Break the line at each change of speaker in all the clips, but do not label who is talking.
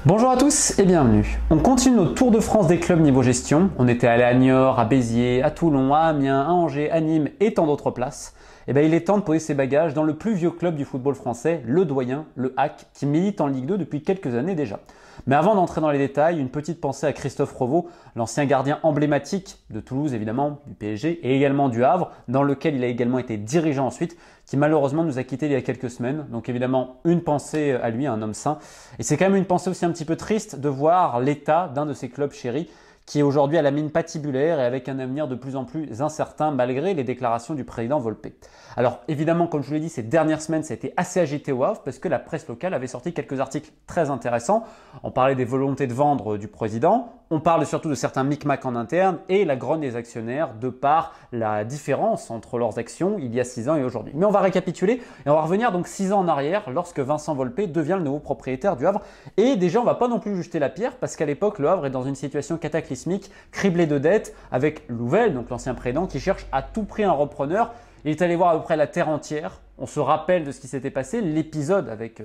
Bonjour à tous et bienvenue. On continue notre tour de France des clubs niveau gestion. On était allé à Niort, à Béziers, à Toulon, à Amiens, à Angers, à Nîmes et tant d'autres places. Et bien il est temps de poser ses bagages dans le plus vieux club du football français, le Doyen, le HAC, qui milite en Ligue 2 depuis quelques années déjà. Mais avant d'entrer dans les détails, une petite pensée à Christophe Revaux, l'ancien gardien emblématique de Toulouse évidemment, du PSG et également du Havre, dans lequel il a également été dirigeant ensuite, qui malheureusement nous a quittés il y a quelques semaines. Donc évidemment une pensée à lui, un homme saint. Et c'est quand même une pensée aussi un petit peu triste de voir l'état d'un de ses clubs chéris qui est aujourd'hui à la mine patibulaire et avec un avenir de plus en plus incertain malgré les déclarations du président Volpé. Alors évidemment, comme je vous l'ai dit, ces dernières semaines, ça a été assez agité au Havre parce que la presse locale avait sorti quelques articles très intéressants. On parlait des volontés de vendre du président, on parle surtout de certains micmacs en interne et la grogne des actionnaires de par la différence entre leurs actions il y a 6 ans et aujourd'hui. Mais on va récapituler et on va revenir donc 6 ans en arrière lorsque Vincent Volpé devient le nouveau propriétaire du Havre. Et déjà, on va pas non plus jeter la pierre parce qu'à l'époque, le Havre est dans une situation cataclysmique, criblé de dettes, avec Louvel, donc l'ancien président, qui cherche à tout prix un repreneur. Il est allé voir à peu près la terre entière. On se rappelle de ce qui s'était passé, l'épisode avec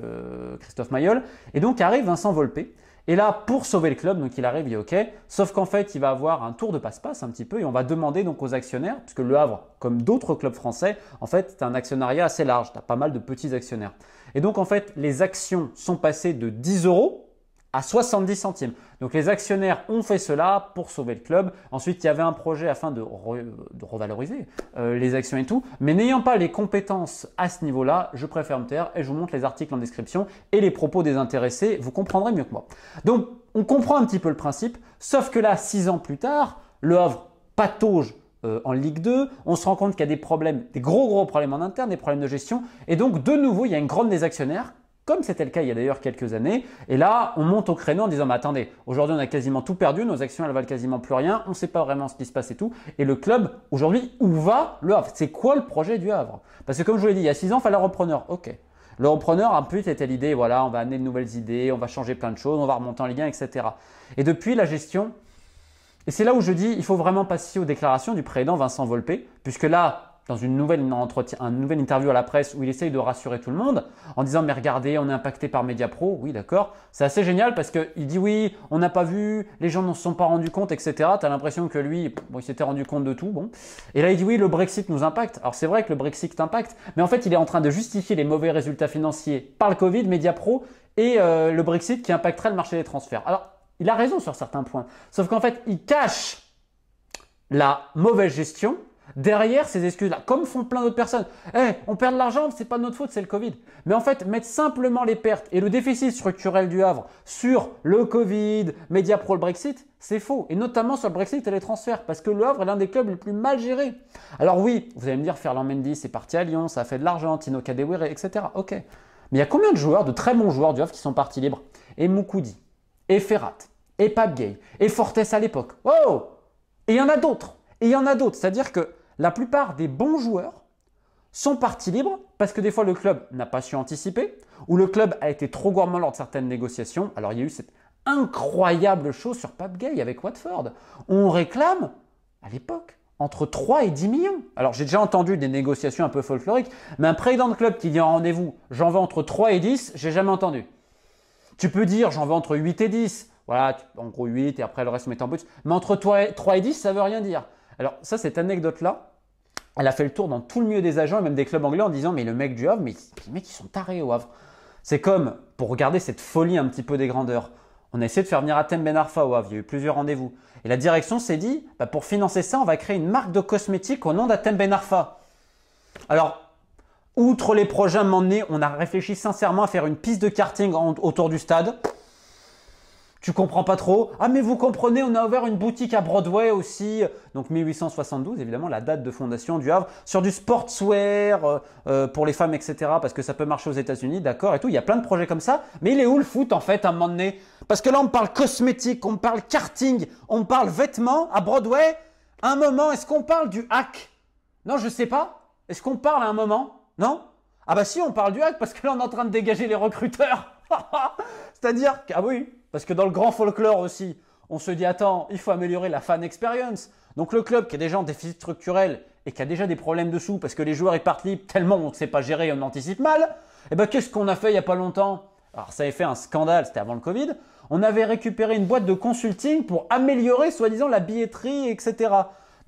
Christophe Mayol. Et donc arrive Vincent Volpé. Et là, pour sauver le club, donc il arrive, il est OK. Sauf qu'en fait, il va avoir un tour de passe-passe un petit peu et on va demander donc aux actionnaires, puisque le Havre, comme d'autres clubs français, en fait, c'est un actionnariat assez large. Tu as pas mal de petits actionnaires. Et donc, en fait, les actions sont passées de 10 euros à 70 centimes. Donc les actionnaires ont fait cela pour sauver le club. Ensuite, il y avait un projet afin de revaloriser les actions et tout. Mais n'ayant pas les compétences à ce niveau-là, je préfère me taire et je vous montre les articles en description et les propos des intéressés. Vous comprendrez mieux que moi. Donc, on comprend un petit peu le principe. Sauf que là, 6 ans plus tard, le Havre patauge en Ligue 2, on se rend compte qu'il y a des problèmes, des gros problèmes en interne, des problèmes de gestion. Et donc, de nouveau, il y a une grogne des actionnaires, comme c'était le cas il y a d'ailleurs quelques années. Et là, on monte au créneau en disant, mais attendez, aujourd'hui on a quasiment tout perdu, nos actions elles valent quasiment plus rien, on ne sait pas vraiment ce qui se passe et tout. Et le club, aujourd'hui, où va le Havre? C'est quoi le projet du Havre? Parce que comme je vous l'ai dit, il y a 6 ans, il fallait un repreneur. Ok. Le repreneur, un peu, c'était l'idée, voilà, on va amener de nouvelles idées, on va changer plein de choses, on va remonter en Ligue 1, etc. Et depuis, la gestion, et c'est là où je dis, il faut vraiment passer aux déclarations du président Vincent Volpé, puisque là, dans une nouvelle interview à la presse où il essaye de rassurer tout le monde en disant mais regardez, on est impacté par Mediapro. Oui, d'accord. C'est assez génial parce qu'il dit oui, on n'a pas vu, les gens ne se sont pas rendus compte, etc. Tu as l'impression que lui, bon, il s'était rendu compte de tout. Bon. Et là, il dit oui, le Brexit nous impacte. Alors c'est vrai que le Brexit impacte, mais en fait, il est en train de justifier les mauvais résultats financiers par le Covid, Mediapro et le Brexit qui impacterait le marché des transferts. Alors, il a raison sur certains points. Sauf qu'en fait, il cache la mauvaise gestion derrière ces excuses-là, comme font plein d'autres personnes. On perd de l'argent, c'est pas de notre faute, c'est le Covid. Mais en fait, mettre simplement les pertes et le déficit structurel du Havre sur le Covid, Mediapro, le Brexit, c'est faux. Et notamment sur le Brexit et les transferts, parce que le Havre est l'un des clubs les plus mal gérés. Alors oui, vous allez me dire, Ferland Mendy, c'est parti à Lyon, ça a fait de l'argent, Tino Kadewere, etc. Ok. Mais il y a combien de joueurs, de très bons joueurs du Havre qui sont partis libres? Et Moukoudi, et Ferrat, et Pape Gay, et Fortes à l'époque. Oh! Et il y en a d'autres. Et il y en a d'autres. C'est-à-dire que la plupart des bons joueurs sont partis libres parce que des fois le club n'a pas su anticiper ou le club a été trop gourmand lors de certaines négociations. Alors il y a eu cette incroyable chose sur Pape Gay avec Watford. On réclame à l'époque entre 3 et 10 millions. Alors j'ai déjà entendu des négociations un peu folkloriques, mais un président de club qui dit en rendez-vous j'en veux entre 3 et 10, j'ai jamais entendu. Tu peux dire j'en veux entre 8 et 10. Voilà, en gros 8 et après le reste met en but. Mais entre 3 et 10, ça veut rien dire. Alors ça, cette anecdote-là, elle a fait le tour dans tout le milieu des agents et même des clubs anglais en disant mais le mec du Havre, mais les mecs ils sont tarés au Havre. C'est comme, pour regarder cette folie un petit peu des grandeurs, on a essayé de faire venir Hatem Ben Arfa au Havre, il y a eu plusieurs rendez-vous. Et la direction s'est dit, pour financer ça, on va créer une marque de cosmétiques au nom d'Hatem Ben Arfa. Alors, outre les projets à un moment donné, on a réfléchi sincèrement à faire une piste de karting autour du stade. Tu comprends pas trop? Ah mais vous comprenez, on a ouvert une boutique à Broadway aussi. Donc 1872, évidemment, la date de fondation du Havre. Sur du sportswear pour les femmes, etc. Parce que ça peut marcher aux États-Unis, d'accord et tout. Il y a plein de projets comme ça. Mais il est où le foot en fait à un moment donné? Parce que là, on parle cosmétique, on parle karting, on parle vêtements à Broadway. À un moment, est-ce qu'on parle du hack? Non, je sais pas. Est-ce qu'on parle à un moment? Non? Ah bah si, on parle du hack parce que là, on est en train de dégager les recruteurs. C'est-à-dire que, ah oui, parce que dans le grand folklore aussi, on se dit attends, il faut améliorer la fan experience. Donc le club qui est déjà en déficit structurel et qui a déjà des problèmes de sous parce que les joueurs ils partent libres tellement on ne sait pas gérer et on anticipe mal, eh ben qu'est-ce qu'on a fait il n'y a pas longtemps? alors ça avait fait un scandale, c'était avant le Covid, on avait récupéré une boîte de consulting pour améliorer soi-disant la billetterie, etc.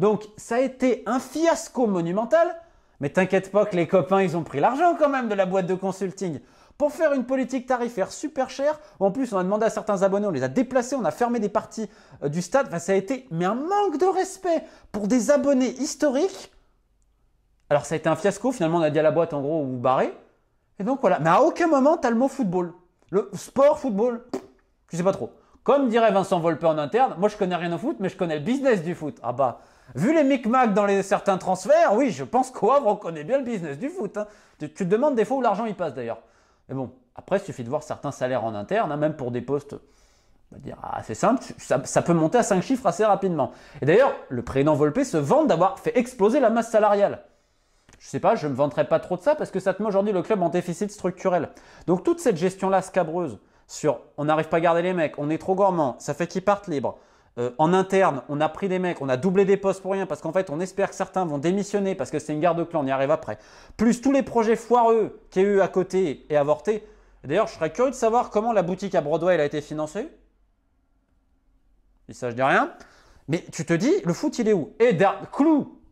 Donc ça a été un fiasco monumental, mais t'inquiète pas que les copains, ils ont pris l'argent quand même de la boîte de consulting pour faire une politique tarifaire super chère. En plus, on a demandé à certains abonnés, on les a déplacés, on a fermé des parties du stade. Enfin, ça a été mais un manque de respect pour des abonnés historiques. Alors ça a été un fiasco, finalement on a dit à la boîte en gros, vous barrez. Et donc voilà, mais à aucun moment tu as le mot football. Le sport, football, je sais pas trop. Comme dirait Vincent Volpe en interne, moi je connais rien au foot, mais je connais le business du foot. Ah bah, vu les micmacs dans certains transferts, oui, je pense qu'au Havre on connaît bien le business du foot. Hein. Tu te demandes des fois où l'argent il passe d'ailleurs. Mais bon, après il suffit de voir certains salaires en interne, hein, même pour des postes, on va dire assez simples, ça peut monter à 5 chiffres assez rapidement. Et d'ailleurs, le président Volpe se vante d'avoir fait exploser la masse salariale. Je sais pas, je ne me vanterai pas trop de ça parce que ça te met aujourd'hui le club en déficit structurel. Donc toute cette gestion-là scabreuse sur on n'arrive pas à garder les mecs, on est trop gourmand, ça fait qu'ils partent libres. En interne, on a pris des mecs, on a doublé des postes pour rien parce qu'en fait on espère que certains vont démissionner parce que c'est une guerre de clans, on y arrive après. Plus tous les projets foireux qu'il y a eu à côté et avortés. D'ailleurs, je serais curieux de savoir comment la boutique à Broadway elle a été financée. Et ça, je dis rien. Mais tu te dis, le foot il est où? Et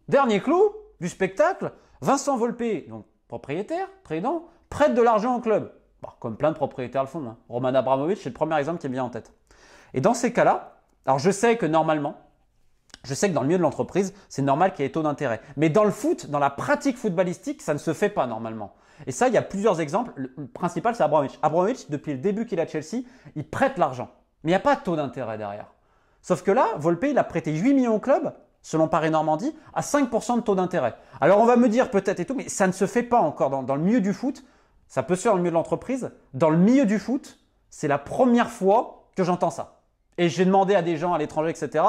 dernier clou du spectacle. Vincent Volpe, donc propriétaire, président, prête de l'argent au club. Bon, comme plein de propriétaires le font. Hein. Roman Abramovich, c'est le premier exemple qui me vient en tête. Et dans ces cas-là, alors je sais que normalement, je sais que dans le milieu de l'entreprise, c'est normal qu'il y ait taux d'intérêt. Mais dans le foot, dans la pratique footballistique, ça ne se fait pas normalement. Et ça, il y a plusieurs exemples. Le principal, c'est Abramovich. Abramovich, depuis le début qu'il a Chelsea, il prête l'argent. Mais il n'y a pas de taux d'intérêt derrière. Sauf que là, Volpe, il a prêté 8 millions au club, selon Paris Normandie, à 5% de taux d'intérêt. Alors on va me dire peut-être et tout, mais ça ne se fait pas encore dans le milieu du foot. Ça peut se faire dans le milieu de l'entreprise. Dans le milieu du foot, c'est la première fois que j'entends ça. Et j'ai demandé à des gens à l'étranger, etc.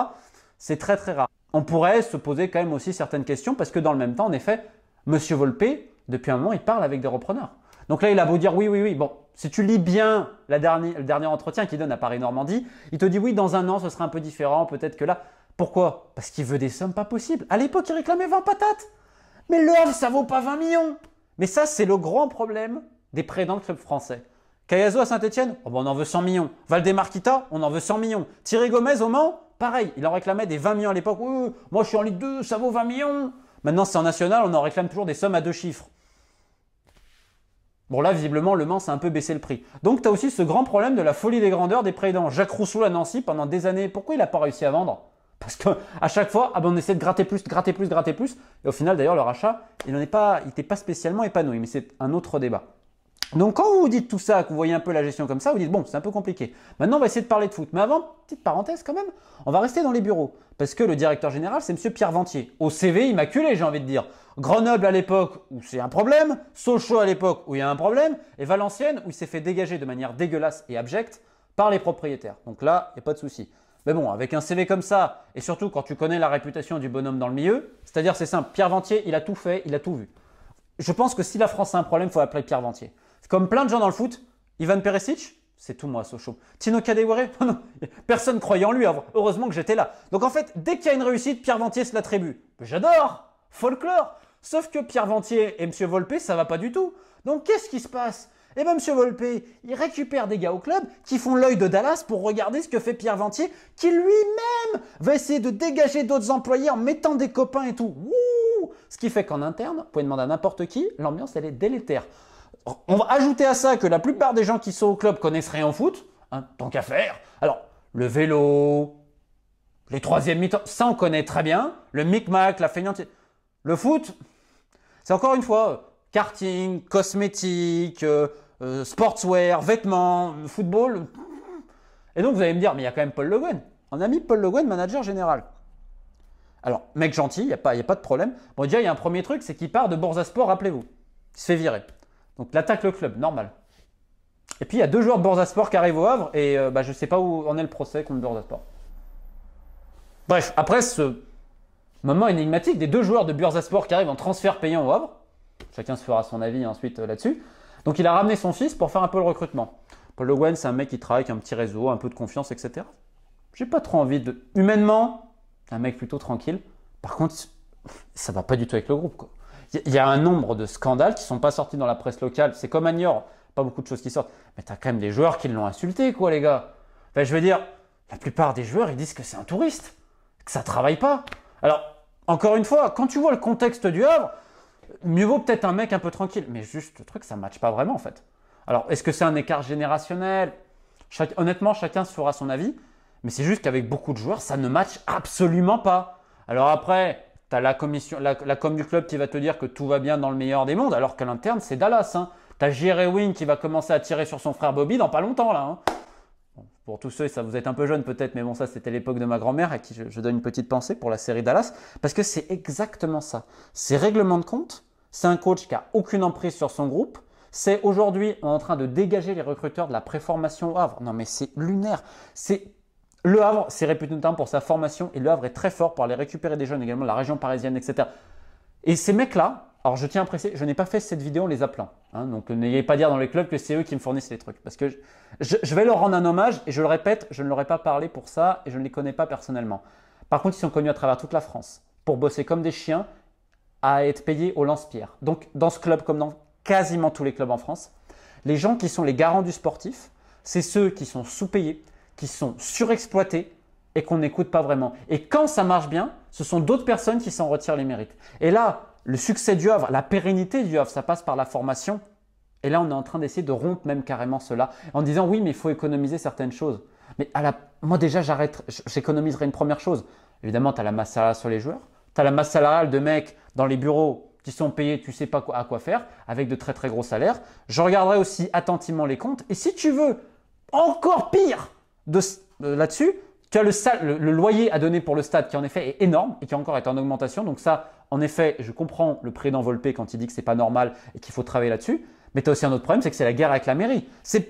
C'est très très rare. On pourrait se poser quand même aussi certaines questions parce que dans le même temps, en effet, Monsieur Volpe, depuis un moment, il parle avec des repreneurs. Donc là, il a beau dire oui. Bon, si tu lis bien le dernier entretien qu'il donne à Paris Normandie, il te dit oui, dans un an, ce sera un peu différent, peut-être que là. Pourquoi? Parce qu'il veut des sommes pas possibles. À l'époque, il réclamait 20 patates. Mais le Havre, ça vaut pas 20 millions. Mais ça, c'est le grand problème des prêts dans le club français. Cayazo à Saint-Etienne, oh ben on en veut 100 millions. Valdemar-Kita, on en veut 100 millions. Thierry Gomez au Mans, pareil, il en réclamait des 20 millions à l'époque. Moi, je suis en Ligue 2, ça vaut 20 millions. Maintenant, c'est en national, on en réclame toujours des sommes à 2 chiffres. Bon là, visiblement, le Mans, ça a un peu baissé le prix. Donc, tu as aussi ce grand problème de la folie des grandeurs des présidents. Jacques Rousseau à Nancy, pendant des années, pourquoi il n'a pas réussi à vendre? Parce qu'à chaque fois, on essaie de gratter plus. Et au final, d'ailleurs, le rachat, il n'était pas spécialement épanoui. Mais c'est un autre débat. Donc, quand vous dites tout ça, que vous voyez un peu la gestion comme ça, vous dites, bon, c'est un peu compliqué. Maintenant, on va essayer de parler de foot. Mais avant, petite parenthèse quand même, on va rester dans les bureaux. Parce que le directeur général, c'est M. Pierre Ventier. Au CV immaculé, j'ai envie de dire. Grenoble à l'époque, où c'est un problème. Sochaux à l'époque, où il y a un problème. Et Valenciennes, où il s'est fait dégager de manière dégueulasse et abjecte par les propriétaires. Donc là, il n'y a pas de souci. Mais bon, avec un CV comme ça, et surtout quand tu connais la réputation du bonhomme dans le milieu, c'est-à-dire c'est simple, Pierre Ventier, il a tout fait, il a tout vu. Je pense que si la France a un problème, il faut appeler Pierre Ventier. Comme plein de gens dans le foot, Ivan Perisic, c'est tout moi, Sochaux. Tino Kadewere, personne ne croyait en lui, heureusement que j'étais là. Donc en fait, dès qu'il y a une réussite, Pierre Ventier se l'attribue. J'adore, folklore. Sauf que Pierre Ventier et M. Volpe, ça va pas du tout. Donc qu'est-ce qui se passe? Eh bien, M. Volpe, il récupère des gars au club qui font l'œil de Dallas pour regarder ce que fait Pierre Ventier, qui lui-même va essayer de dégager d'autres employés en mettant des copains et tout. Wouh! Ce qui fait qu'en interne, vous pouvez demander à n'importe qui, l'ambiance, elle est délétère. On va ajouter à ça que la plupart des gens qui sont au club connaissent rien au foot, hein, tant qu'à faire. Alors, le vélo, les troisièmes mi-temps, ça on connaît très bien. Le micmac, la feignante. Le foot, c'est encore une fois karting, cosmétiques, sportswear, vêtements, football. Et donc vous allez me dire, mais il y a quand même Paul Le Guen. On a mis Paul Le Guen, manager général. Alors, mec gentil, il n'y a pas de problème. Bon, déjà, il y a un premier truc, c'est qu'il part de Bursaspor, rappelez-vous. Il se fait virer. Donc, il attaque le club, normal. Et puis, il y a 2 joueurs de Bursaspor qui arrivent au Havre et je ne sais pas où en est le procès contre Bursaspor. Bref, après ce moment énigmatique des 2 joueurs de Bursaspor qui arrivent en transfert payant au Havre, chacun se fera son avis ensuite là-dessus. Donc, il a ramené son fils pour faire un peu le recrutement. Paul Le Guen, c'est un mec qui travaille avec un petit réseau, un peu de confiance, etc. J'ai pas trop envie de... Humainement, c'est un mec plutôt tranquille. Par contre, ça va pas du tout avec le groupe, quoi. Il y a un nombre de scandales qui ne sont pas sortis dans la presse locale. C'est comme à Niort. pas beaucoup de choses qui sortent. Mais tu as quand même des joueurs qui l'ont insulté, quoi, les gars. Enfin, je veux dire, la plupart des joueurs, ils disent que c'est un touriste, que ça travaille pas. Alors, encore une fois, quand tu vois le contexte du Havre, mieux vaut peut-être un mec un peu tranquille. Mais juste, le truc, ça ne matche pas vraiment, en fait. Alors, est-ce que c'est un écart générationnel? Honnêtement, chacun se fera son avis. Mais c'est juste qu'avec beaucoup de joueurs, ça ne matche absolument pas. Alors après, tu as la com du club qui va te dire que tout va bien dans le meilleur des mondes, alors qu'à l'interne, c'est Dallas. Hein. Tu as J.R. Ewing qui va commencer à tirer sur son frère Bobby dans pas longtemps, là. Hein. Bon, pour tous ceux, ça vous êtes un peu jeune peut-être, mais bon, ça c'était l'époque de ma grand-mère à qui je donne une petite pensée pour la série Dallas, parce que c'est exactement ça. C'est règlement de compte, c'est un coach qui a aucune emprise sur son groupe, c'est aujourd'hui on est en train de dégager les recruteurs de la préformation au Havre. Non mais c'est lunaire. Le Havre, c'est réputé notamment pour sa formation et le Havre est très fort pour aller récupérer des jeunes également de la région parisienne, etc. Et ces mecs-là, alors je tiens à préciser, je n'ai pas fait cette vidéo en les appelant. Hein, donc n'ayez pas dire dans les clubs que c'est eux qui me fournissent les trucs. Parce que je vais leur rendre un hommage et je le répète, je ne leur ai pas parlé pour ça et je ne les connais pas personnellement. Par contre, ils sont connus à travers toute la France pour bosser comme des chiens à être payés au lance-pierre. Donc dans ce club comme dans quasiment tous les clubs en France, les gens qui sont les garants du sportif, c'est ceux qui sont sous-payés, qui sont surexploités et qu'on n'écoute pas vraiment. Et quand ça marche bien, ce sont d'autres personnes qui s'en retirent les mérites. Et là, le succès du Havre, la pérennité du Havre, ça passe par la formation. Et là, on est en train d'essayer de rompre même carrément cela en disant oui, mais il faut économiser certaines choses. Mais moi déjà, j'économiserai une première chose. Évidemment, tu as la masse salariale sur les joueurs, tu as la masse salariale de mecs dans les bureaux qui sont payés, tu sais pas à quoi faire, avec de très très gros salaires. Je regarderai aussi attentivement les comptes. Et si tu veux encore pire là-dessus, tu as le loyer à donner pour le stade qui en effet est énorme et qui encore est en augmentation. Donc ça, en effet, je comprends le président Volpe quand il dit que c'est pas normal et qu'il faut travailler là-dessus. Mais tu as aussi un autre problème, c'est que c'est la guerre avec la mairie.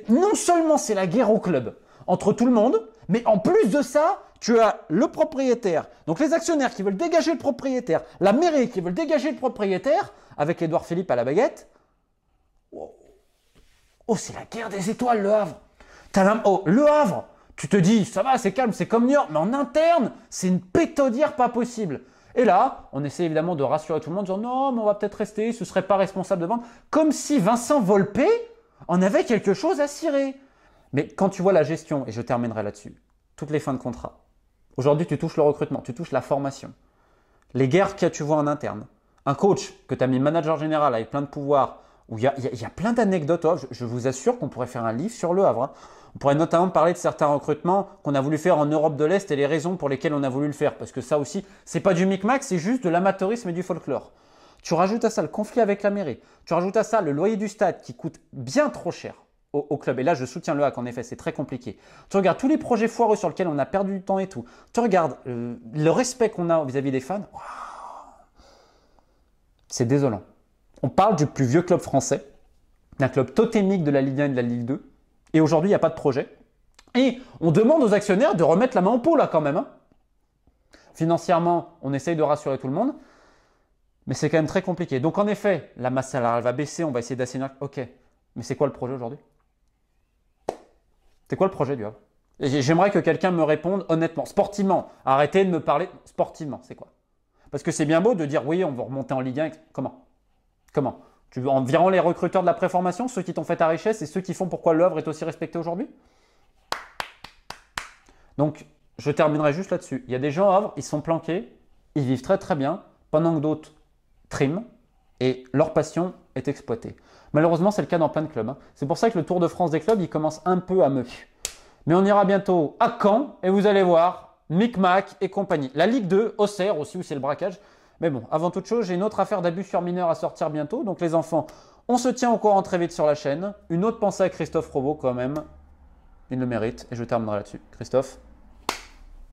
Non seulement c'est la guerre au club entre tout le monde, mais en plus de ça, tu as le propriétaire, donc les actionnaires qui veulent dégager le propriétaire, la mairie qui veut dégager le propriétaire, avec Édouard Philippe à la baguette. Oh, c'est la guerre des étoiles, le Havre. Le Havre, tu te dis, ça va, c'est calme, c'est comme New York, mais en interne, c'est une pétaudière pas possible. Et là, on essaie évidemment de rassurer tout le monde en disant non, mais on va peut-être rester, ce ne serait pas responsable de vendre, comme si Vincent Volpe en avait quelque chose à cirer. Mais quand tu vois la gestion, et je terminerai là-dessus, toutes les fins de contrat, aujourd'hui tu touches le recrutement, tu touches la formation, les guerres que tu vois en interne, un coach que tu as mis manager général avec plein de pouvoir, où il y a plein d'anecdotes, je vous assure qu'on pourrait faire un livre sur le Havre. Hein. On pourrait notamment parler de certains recrutements qu'on a voulu faire en Europe de l'Est et les raisons pour lesquelles on a voulu le faire. Parce que ça aussi, c'est pas du micmac, c'est juste de l'amateurisme et du folklore. Tu rajoutes à ça le conflit avec la mairie. Tu rajoutes à ça le loyer du stade qui coûte bien trop cher au club. Et là, je soutiens le HAC, en effet, c'est très compliqué. Tu regardes tous les projets foireux sur lesquels on a perdu du temps et tout. Tu regardes le respect qu'on a vis-à-vis des fans. Wow. C'est désolant. On parle du plus vieux club français, d'un club totémique de la Ligue 1 et de la Ligue 2. Et aujourd'hui, il n'y a pas de projet. Et on demande aux actionnaires de remettre la main en pot là quand même. Hein. Financièrement, on essaye de rassurer tout le monde. Mais c'est quand même très compliqué. Donc en effet, la masse salariale va baisser, on va essayer d'assainir. Ok, mais c'est quoi le projet aujourd'hui? C'est quoi le projet du Havre? J'aimerais que quelqu'un me réponde honnêtement, sportivement. Arrêtez de me parler sportivement, c'est quoi? Parce que c'est bien beau de dire oui, on va remonter en Ligue 1. Comment? En virant les recruteurs de la préformation, ceux qui t'ont fait ta richesse et ceux qui font pourquoi le Havre est aussi respecté aujourd'hui? Donc, je terminerai juste là-dessus. Il y a des gens au Havre, ils sont planqués, ils vivent très très bien, pendant que d'autres triment et leur passion est exploitée. Malheureusement, c'est le cas dans plein de clubs. Hein. C'est pour ça que le Tour de France des clubs, il commence un peu à me... Mais on ira bientôt à Caen et vous allez voir, Micmac et compagnie. La Ligue 2, Auxerre aussi, où c'est le braquage. Mais bon, avant toute chose, j'ai une autre affaire d'abus sur mineurs à sortir bientôt. Donc les enfants, on se tient au courant très vite sur la chaîne. Une autre pensée à Christophe Robot quand même. Il le mérite et je terminerai là-dessus. Christophe.